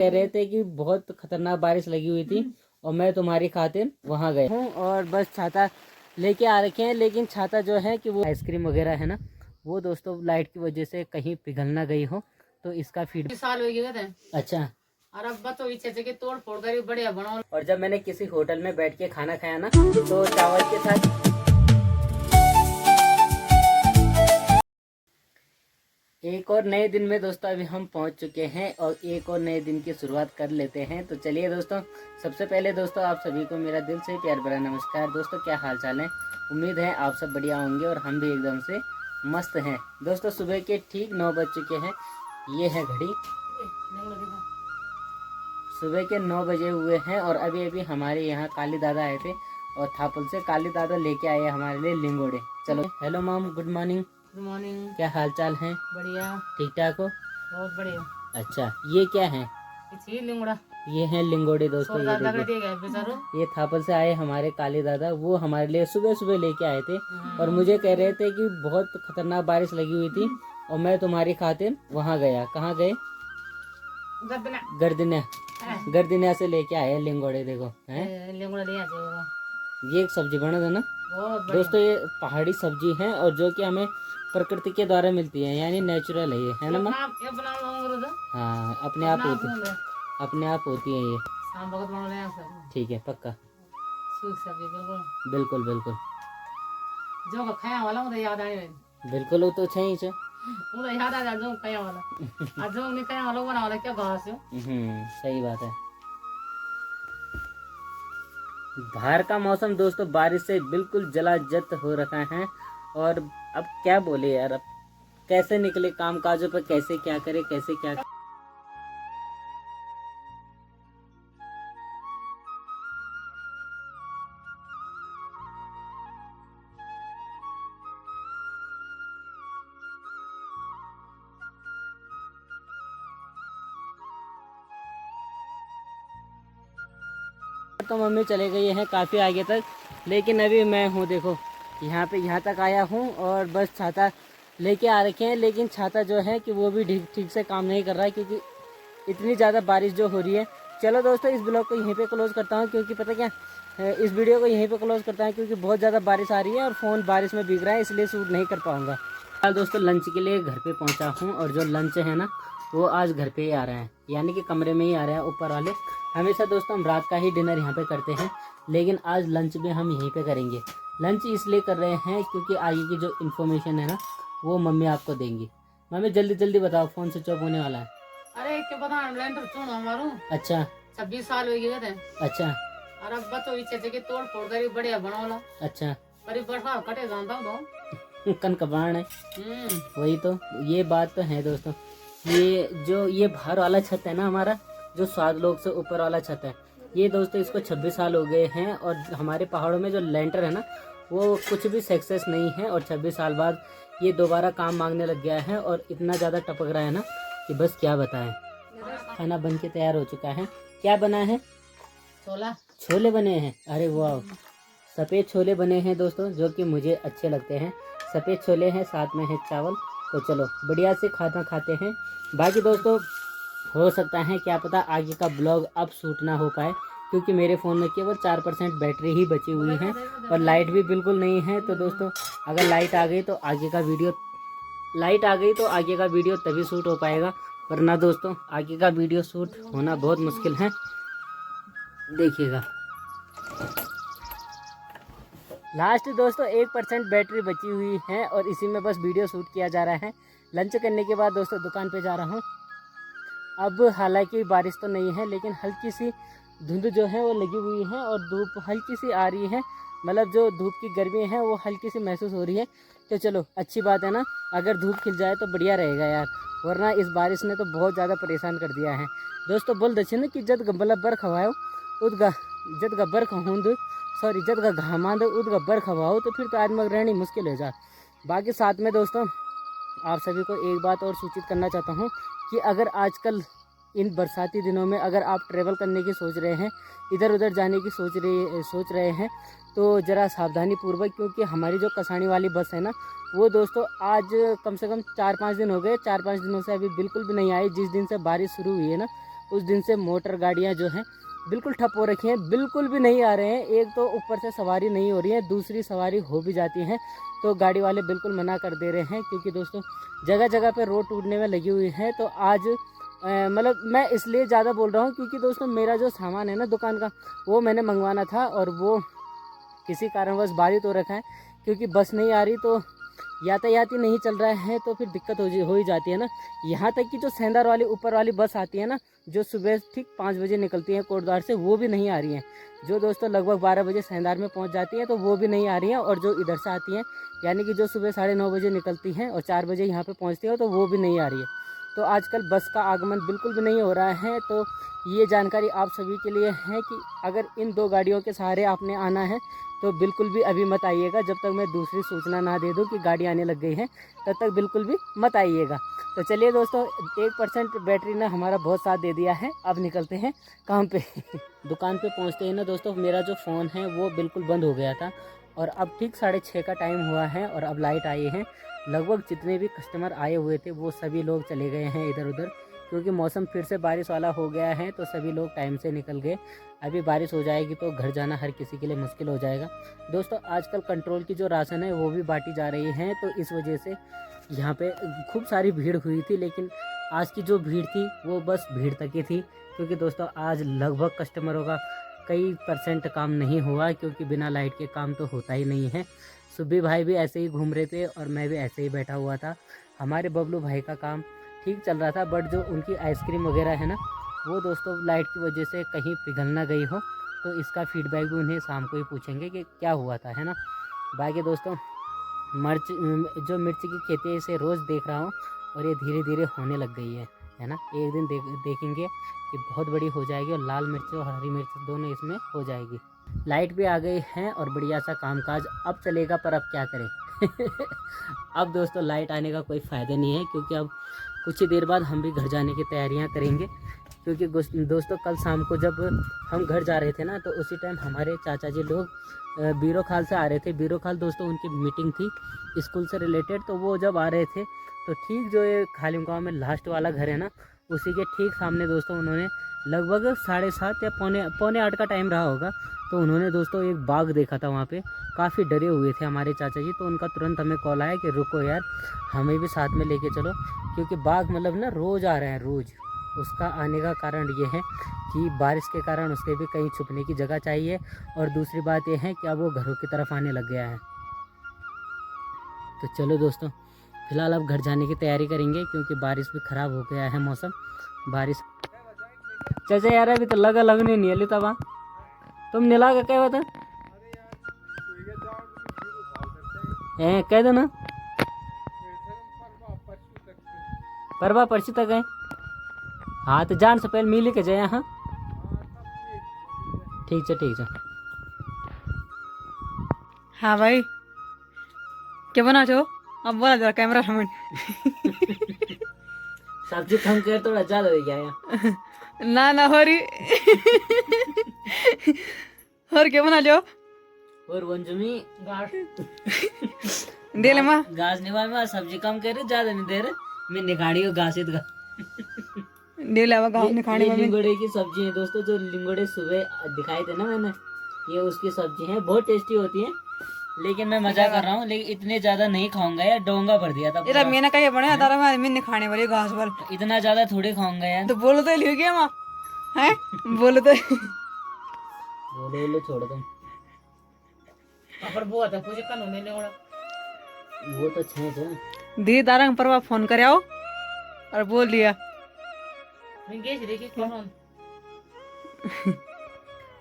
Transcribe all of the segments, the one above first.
कह रहे थे कि बहुत खतरनाक बारिश लगी हुई थी और मैं तुम्हारी खातिर वहाँ गया हूँ और बस छाता लेके आ रखे हैं, लेकिन छाता जो है कि वो आइसक्रीम वगैरह है ना, वो दोस्तों लाइट की वजह से कहीं पिघल ना गई हो, तो इसका फीड साल हो गए थे। अच्छा, और अब तो इच्छा के तोड़ फोड़ कर बढ़िया बनाओ। और जब मैंने किसी होटल में बैठ के खाना खाया ना, तो चावल के साथ एक और नए दिन में दोस्तों अभी हम पहुंच चुके हैं और एक और नए दिन की शुरुआत कर लेते हैं। तो चलिए दोस्तों, सबसे पहले दोस्तों आप सभी को मेरा दिल से प्यार भरा नमस्कार। दोस्तों क्या हाल चाल है, उम्मीद है आप सब बढ़िया होंगे और हम भी एकदम से मस्त हैं। दोस्तों सुबह के ठीक 9 बज चुके हैं, ये है घड़ी, सुबह के 9 बजे हुए हैं और अभी अभी हमारे यहाँ काली दादा आए थे और थापल से काली दादा लेके आए हमारे लिए लिंगोड़े। चलो, hello mom, good morning. Good morning. क्या हाल चाल है? बढ़िया, ठीक ठाक हो? बहुत बढ़िया। अच्छा, ये क्या है? लिंगोड़ा। ये है लिंगोड़े दोस्तों, ये देखिए, ये थापल से आए हमारे काली दादा, वो हमारे लिए सुबह सुबह लेके आए थे और मुझे कह रहे थे कि बहुत खतरनाक बारिश लगी हुई थी और मैं तुम्हारी खातिर वहाँ गया। कहाँ गए? गर्दनिया। गर्दनिया से लेके आए लिंगोड़े, देखो हैं, ये एक सब्जी बना था ना दोस्तों, ये पहाड़ी सब्जी है और जो कि हमें प्रकृति के द्वारा मिलती है, यानी नेचुरल है ये, है ना माँ? हाँ, अपने आप होती है, अपने आप होती है ये। ठीक है, पक्का, बिल्कुल बिल्कुल जो खाया वाला मुझे याद आए, बिल्कुल, वो तो सही है, मुझे याद आ जा जो खाया वाला, आज जो नहीं खाया वाला बना वाला क्या घास है। सही बात है। बाहर का मौसम दोस्तों बारिश से बिल्कुल जलाजत हो रखा है और अब क्या बोले यार, अब कैसे निकले काम काजों पर, कैसे क्या करे, कैसे क्या। तो मम्मी चले गई हैं काफ़ी आगे तक, लेकिन अभी मैं हूँ देखो यहाँ तक आया हूँ और बस छाता लेके आ रखे हैं, लेकिन छाता जो है कि वो भी ठीक से काम नहीं कर रहा है क्योंकि इतनी ज़्यादा बारिश जो हो रही है। चलो दोस्तों, इस ब्लॉग को यहीं पे क्लोज़ करता हूँ क्योंकि पता क्या, इस वीडियो को यहीं पे क्लोज़ करता हूँ क्योंकि बहुत ज़्यादा बारिश आ रही है और फ़ोन बारिश में भीग रहा है, इसलिए शूट नहीं कर पाऊँगा। फिलहाल दोस्तों लंच के लिए घर पे पहुँचा हूँ और जो लंच है ना, वो आज घर पे ही आ रहे हैं, यानी कि कमरे में ही आ रहे हैं ऊपर वाले। हमेशा दोस्तों हम रात का ही डिनर यहाँ पे करते हैं, लेकिन आज लंच भी हम यहीं पे करेंगे। लंच इसलिए कर रहे हैं क्योंकि आगे की जो इन्फॉर्मेशन है ना, वो मम्मी आपको देंगी। मम्मी जल्दी जल्दी बताओ, फ़ोन स्विच ऑफ होने वाला है। अरे क्या पता, हमारू। अच्छा, 26 साल हो गए थे। अच्छा, और अब तो इच्छा के तोड़ फोड़ कर बढ़िया बनाओला। अच्छा, पर बरसा कटे जानता हूँ तो कन कबाड़ है। वही तो, ये बात तो है दोस्तों। ये बाहर वाला छत है ना हमारा, जो 7 लोग से ऊपर वाला छत है, ये दोस्तों इसको 26 साल हो गए हैं और हमारे पहाड़ों में जो लेंटर है ना, वो कुछ भी सक्सेस नहीं है और 26 साल बाद ये दोबारा काम मांगने लग गया है और इतना ज़्यादा टपक रहा है ना कि बस क्या बताएं। खाना बन के तैयार हो चुका है। क्या बना है? छोले बने हैं। अरे वाह, सफ़ेद छोले बने हैं दोस्तों, जो कि मुझे अच्छे लगते हैं। सफ़ेद छोले हैं, साथ में है चावल। तो चलो बढ़िया से खाना खाते हैं। बाकी दोस्तों हो सकता है क्या पता आगे का ब्लॉग अब शूट ना हो पाए क्योंकि मेरे फ़ोन में केवल 4% बैटरी ही बची हुई है और लाइट भी बिल्कुल नहीं है। तो दोस्तों अगर लाइट आ गई तो आगे का वीडियो तभी शूट हो पाएगा, वरना दोस्तों आगे का वीडियो शूट होना बहुत मुश्किल है। देखिएगा, लास्ट दोस्तों 1% बैटरी बची हुई है और इसी में बस वीडियो शूट किया जा रहा है। लंच करने के बाद दोस्तों दुकान पे जा रहा हूँ। अब हालांकि बारिश तो नहीं है, लेकिन हल्की सी धुंध जो है वो लगी हुई है और धूप हल्की सी आ रही है, मतलब जो धूप की गर्मी है वो हल्की सी महसूस हो रही है। तो चलो अच्छी बात है ना, अगर धूप खिल जाए तो बढ़िया रहेगा यार, वरना इस बारिश ने तो बहुत ज़्यादा परेशान कर दिया है दोस्तों। बोल दे ना कि जद मतलब बर्ख हवाओ उदगा जद का बर्ख हूंद सॉरी जद का घामांद उद का बर्ख हवाओ, तो फिर तो आदमी रहनी मुश्किल हो जाए। बाकी साथ में दोस्तों आप सभी को एक बात और सूचित करना चाहता हूँ कि अगर आजकल इन बरसाती दिनों में अगर आप ट्रैवल करने की सोच रहे हैं, इधर उधर जाने की सोच रहे हैं, तो ज़रा सावधानी पूर्वक, क्योंकि हमारी जो कसानी वाली बस है ना, वो दोस्तों आज कम से कम 4-5 दिन हो गए, 4-5 दिनों से अभी बिल्कुल भी नहीं आई। जिस दिन से बारिश शुरू हुई है ना, उस दिन से मोटर गाड़ियाँ जो हैं बिल्कुल ठप हो रखी हैं, बिल्कुल भी नहीं आ रहे हैं। एक तो ऊपर से सवारी नहीं हो रही है, दूसरी सवारी हो भी जाती हैं तो गाड़ी वाले बिल्कुल मना कर दे रहे हैं, क्योंकि दोस्तों जगह जगह पे रोड टूटने में लगी हुई है। तो आज मतलब मैं इसलिए ज़्यादा बोल रहा हूँ क्योंकि दोस्तों मेरा जो सामान है ना दुकान का, वो मैंने मंगवाना था और वो किसी कारणवश बाधित हो रखा है, क्योंकि बस नहीं आ रही तो यातायात ही नहीं चल रहा है, तो फिर दिक्कत हो ही जाती है ना। यहाँ तक कि जो सेंधार वाली ऊपर वाली बस आती है ना, जो सुबह ठीक 5 बजे निकलती है कोटद्वार से, वो भी नहीं आ रही है। जो दोस्तों लगभग 12 बजे सेंधार में पहुँच जाती है तो वो भी नहीं आ रही है। और जो इधर से आती हैं, यानी कि जो सुबह 9:30 बजे निकलती हैं और 4 बजे यहाँ पर पहुँचती है, तो वो भी नहीं आ रही है। तो आजकल बस का आगमन बिल्कुल भी नहीं हो रहा है। तो ये जानकारी आप सभी के लिए है कि अगर इन 2 गाड़ियों के सहारे आपने आना है तो बिल्कुल भी अभी मत आइएगा, जब तक मैं दूसरी सूचना ना दे दूं कि गाड़ी आने लग गई है, तब तक बिल्कुल भी मत आइएगा। तो चलिए दोस्तों, 1% बैटरी ने हमारा बहुत साथ दे दिया है। अब निकलते हैं काम पे। दुकान पे पहुंचते ही ना दोस्तों, मेरा जो फ़ोन है वो बिल्कुल बंद हो गया था और अब ठीक 6:30 का टाइम हुआ है और अब लाइट आई है। लगभग जितने भी कस्टमर आए हुए थे वो सभी लोग चले गए हैं इधर उधर, क्योंकि मौसम फिर से बारिश वाला हो गया है, तो सभी लोग टाइम से निकल गए। अभी बारिश हो जाएगी तो घर जाना हर किसी के लिए मुश्किल हो जाएगा। दोस्तों आजकल कंट्रोल की जो राशन है वो भी बांटी जा रही है, तो इस वजह से यहाँ पे खूब सारी भीड़ हुई थी। लेकिन आज की जो भीड़ थी वो बस भीड़ तक ही थी, क्योंकि दोस्तों आज लगभग कस्टमरों का कई % काम नहीं हुआ, क्योंकि बिना लाइट के काम तो होता ही नहीं है। सुबह भाई भी ऐसे ही घूम रहे थे और मैं भी ऐसे ही बैठा हुआ था। हमारे बबलू भाई का काम ठीक चल रहा था, बट जो उनकी आइसक्रीम वगैरह है ना, वो दोस्तों लाइट की वजह से कहीं पिघल ना गई हो, तो इसका फीडबैक भी उन्हें शाम को ही पूछेंगे कि क्या हुआ था, है ना। बाकी दोस्तों जो मिर्ची की खेती है इसे रोज़ देख रहा हूँ और ये धीरे धीरे होने लग गई है ना। एक दिन देखेंगे कि बहुत बड़ी हो जाएगी और लाल मिर्च और हरी मिर्च दोनों इसमें हो जाएगी। लाइट भी आ गई है और बढ़िया सा कामकाज अब चलेगा, पर अब क्या करें। अब दोस्तों लाइट आने का कोई फ़ायदा नहीं है, क्योंकि अब कुछ ही देर बाद हम भी घर जाने की तैयारियां करेंगे। क्योंकि दोस्तों कल शाम को जब हम घर जा रहे थे ना, तो उसी टाइम हमारे चाचा जी लोग बीरो खाल से आ रहे थे। बीरो खाल दोस्तों उनकी मीटिंग थी स्कूल से रिलेटेड, तो वो जब आ रहे थे तो ठीक जो ये खालिम गाँव में लास्ट वाला घर है ना, उसी के ठीक सामने दोस्तों उन्होंने लगभग 7:30 या पौने 8 का टाइम रहा होगा, तो उन्होंने दोस्तों एक बाघ देखा था वहाँ पे। काफ़ी डरे हुए थे हमारे चाचा जी, तो उनका तुरंत हमें कॉल आया कि रुको यार, हमें भी साथ में लेके चलो, क्योंकि बाघ मतलब ना रोज़ आ रहे हैं रोज़। उसका आने का कारण ये है कि बारिश के कारण उसके भी कहीं छुपने की जगह चाहिए, और दूसरी बात ये है कि अब वो घरों की तरफ आने लग गया है। तो चलो दोस्तों, फिलहाल अब घर जाने की तैयारी करेंगे, क्योंकि बारिश भी ख़राब हो गया है मौसम। बारिश चाचा यार अभी तो लगने नहीं है तब तुम नीला का क्या बता कह दो ना, परवा परसों तक है। हाँ तो जान से पहले मिल के जाए। हाँ ठीक है। हाँ भाई, क्या बना छो? अब बोला जरा कैमरा सामने। सब्जी कम कर, थोड़ा ज्यादा हो गया ना हो रही। और क्या बना जो? और वंजुमी दे ले माँ घास निवाल में सब्जी कम कर, ज्यादा नहीं दे रहे। मैं निकाली हो घास का दे ले घास निकालने में। लिंगोड़े की सब्जी है दोस्तों, जो लिंगोड़े सुबह दिखाए थे ना मैंने, ये उसकी सब्जी है, बहुत टेस्टी होती है। लेकिन मैं मजा कर रहा हूँ, लेकिन इतने ज्यादा नहीं खाऊंगा यार, डोंगा भर दिया था पूरा। मैंने कहा बने तारा मैं खाने वाली घास पर, इतना ज्यादा थोड़ी खाऊंगा यार। तो बोलो तो लियो क्या माँ है, बोलो तो बोलो छोड़ तुम। पर वो आता कुछ का नहीं होना, वो तो छे दी तारंग परवा फोन करे आओ और बोल दिया।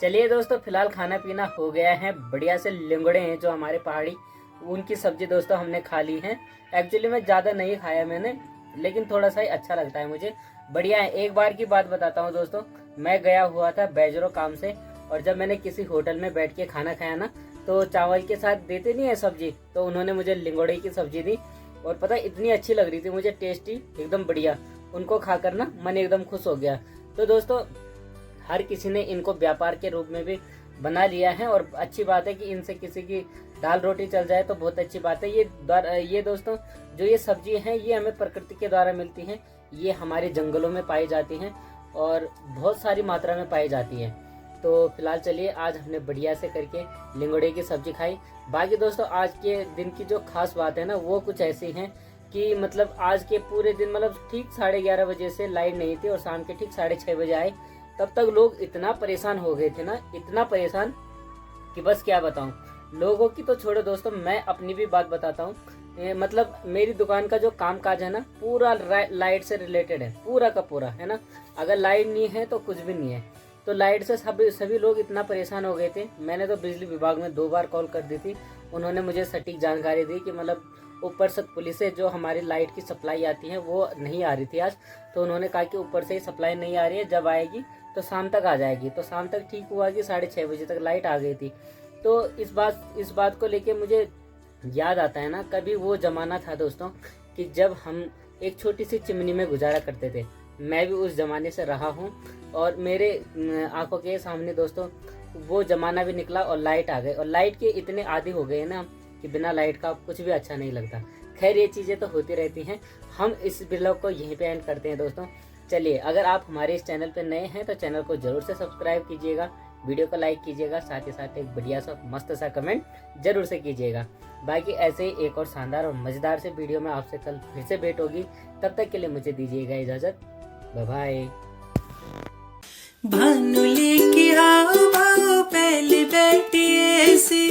चलिए दोस्तों, फिलहाल खाना पीना हो गया है, बढ़िया से लिंगड़े हैं जो हमारे पहाड़ी, उनकी सब्जी दोस्तों हमने खा ली है। एक्चुअली में ज़्यादा नहीं खाया मैंने, लेकिन थोड़ा सा ही अच्छा लगता है मुझे, बढ़िया है। एक बार की बात बताता हूँ दोस्तों, मैं गया हुआ था बैजरो काम से, और जब मैंने किसी होटल में बैठ के खाना खाया ना, तो चावल के साथ देते नहीं है सब्जी, तो उन्होंने मुझे लिंगोड़े की सब्जी दी, और पता इतनी अच्छी लग रही थी मुझे, टेस्टी एकदम बढ़िया। उनको खाकर ना मन एकदम खुश हो गया। तो दोस्तों हर किसी ने इनको व्यापार के रूप में भी बना लिया है, और अच्छी बात है कि इनसे किसी की दाल रोटी चल जाए तो बहुत अच्छी बात है। ये दोस्तों जो ये सब्जी हैं, ये हमें प्रकृति के द्वारा मिलती हैं, ये हमारे जंगलों में पाई जाती हैं, और बहुत सारी मात्रा में पाई जाती है। तो फिलहाल चलिए आज हमने बढ़िया से करके लिंगोड़े की सब्जी खाई। बाकी दोस्तों आज के दिन की जो खास बात है ना वो कुछ ऐसी है कि मतलब आज के पूरे दिन मतलब ठीक 11:30 बजे से लाइट नहीं थी और शाम के ठीक 6:30 बजे आए। तब तक लोग इतना परेशान हो गए थे ना, इतना परेशान कि बस क्या बताऊं। लोगों की तो छोड़ो दोस्तों, मैं अपनी भी बात बताता हूँ। मतलब मेरी दुकान का जो काम काज है ना पूरा लाइट से रिलेटेड है, पूरा का पूरा है ना। अगर लाइट नहीं है तो कुछ भी नहीं है। तो लाइट से सभी लोग इतना परेशान हो गए थे। मैंने तो बिजली विभाग में 2 बार कॉल कर दी थी। उन्होंने मुझे सटीक जानकारी दी कि मतलब ऊपर से पुलिस से जो हमारी लाइट की सप्लाई आती है वो नहीं आ रही थी आज। तो उन्होंने कहा कि ऊपर से ही सप्लाई नहीं आ रही है, जब आएगी तो शाम तक आ जाएगी। तो शाम तक ठीक हुआ कि 6:30 बजे तक लाइट आ गई थी। तो इस बात को लेके मुझे याद आता है ना, कभी वो ज़माना था दोस्तों कि जब हम एक छोटी सी चिमनी में गुजारा करते थे। मैं भी उस ज़माने से रहा हूँ और मेरे आंखों के सामने दोस्तों वो ज़माना भी निकला और लाइट आ गई। और लाइट के इतने आदी हो गए ना कि बिना लाइट का कुछ भी अच्छा नहीं लगता। खैर ये चीज़ें तो होती रहती हैं। हम इस ब्लॉग को यहीं पे एंड करते हैं दोस्तों। चलिए, अगर आप हमारे इस चैनल पर नए हैं तो चैनल को ज़रूर से सब्सक्राइब कीजिएगा, वीडियो को लाइक कीजिएगा, साथ ही साथ एक बढ़िया सा मस्त सा कमेंट जरूर से कीजिएगा। बाकी ऐसे ही एक और शानदार और मज़ेदार से वीडियो में आपसे कल फिर से भेंट होगी। तब तक के लिए मुझे दीजिएगा इजाज़त। Bye bye. भानु लेके आओ भाओ पहले बैठी ऐसी